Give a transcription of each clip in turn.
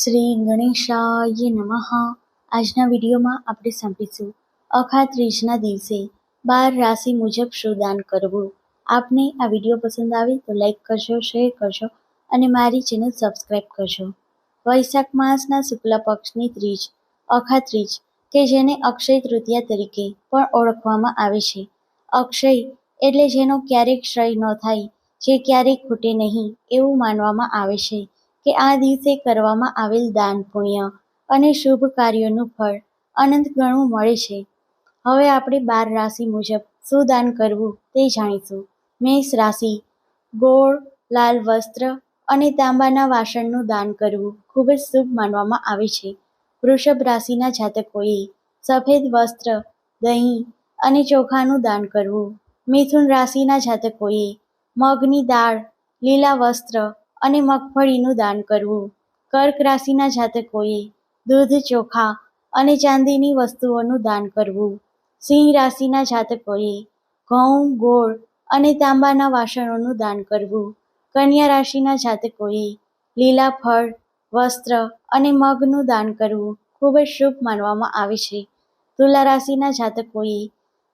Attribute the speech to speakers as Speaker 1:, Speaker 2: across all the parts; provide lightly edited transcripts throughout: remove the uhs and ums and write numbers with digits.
Speaker 1: શ્રી ગણેશાય નમઃ. આજના વિડીયોમાં આપણે સાંભળીશું અખા ત્રીજના દિવસે 12 રાશિ મુજબ શું દાન કરવું. આપને આ વિડીયો પસંદ આવે તો લાઈક કરજો, શેર કરજો અને મારી ચેનલ સબસ્ક્રાઈબ કરજો. વૈશાખ માસના શુક્લ પક્ષની ત્રીજ અખા ત્રીજ કે જેને અક્ષય તૃતીયા તરીકે પણ ઓળખવામાં આવે છે. અક્ષય એટલે જેનો ક્યારેક ક્ષય ન થાય, જે ક્યારેક ખૂટે નહીં એવું માનવામાં આવે છે કે આ દિવસે કરવામાં આવેલ દાન પુણ્ય અને શુભ કાર્યોનું ફળ અનંત ગણું મળે છે. હવે આપણે 12 રાશિ મુજબ શું દાન કરવું તે જાણીશું. મેષ રાશિ: ગોળ, લાલ વસ્ત્ર અને તાંબાના વાસણનું દાન કરવું ખૂબ જ શુભ માનવામાં આવે છે. વૃષભ રાશિના જાતકોએ સફેદ વસ્ત્ર, દહીં અને ચોખાનું દાન કરવું. મિથુન રાશિના જાતકોએ મગની દાળ, લીલા વસ્ત્ર અને મગફળીનું દાન કરવું. કર્ક રાશિના જાતકોએ દૂધ, ચોખા અને ચાંદીની વસ્તુઓનું દાન કરવું. સિંહ રાશિના જાતકોએ ઘઉં, ગોળ અને તાંબાના વાસણોનું દાન કરવું. કન્યા રાશિના જાતકોએ લીલા ફળ, વસ્ત્ર અને મગનું દાન કરવું ખૂબ જ શુભ માનવામાં આવે છે. તુલા રાશિના જાતકોએ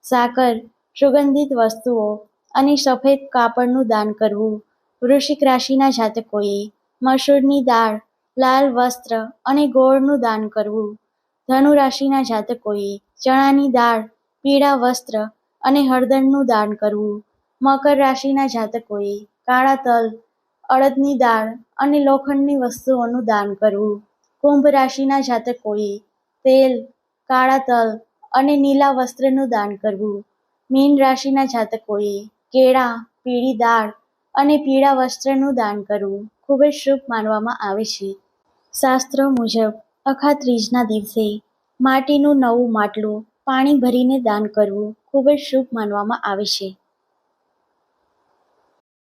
Speaker 1: સાકર, સુગંધિત વસ્તુઓ અને સફેદ કાપડનું દાન કરવું. વૃશ્ચિક રાશિના જાતકોએ મસૂરની દાળ, લાલ વસ્ત્ર અને ગોળનું દાન કરવું. ધનુ રાશિના જાતકોએ ચણાની દાળ, પીળા વસ્ત્ર અને હળદરનું દાન કરવું. મકર રાશિના જાતકોએ કાળા તલ, અડદની દાળ અને લોખંડની વસ્તુઓનું દાન કરવું. કુંભ રાશિના જાતકોએ તેલ, કાળા તલ અને નીલા વસ્ત્રનું દાન કરવું. મીન રાશિના જાતકોએ કેળા, પીળી દાળ અને પીળા વસ્ત્રનું દાન કરવું ખૂબ જ શુભ માનવામાં આવે છે. શાસ્ત્રો મુજબ અખા ત્રીજના દિવસે માટીનું નવું માટલું પાણી ભરીને દાન કરવું ખૂબ જ શુભ માનવામાં આવે છે.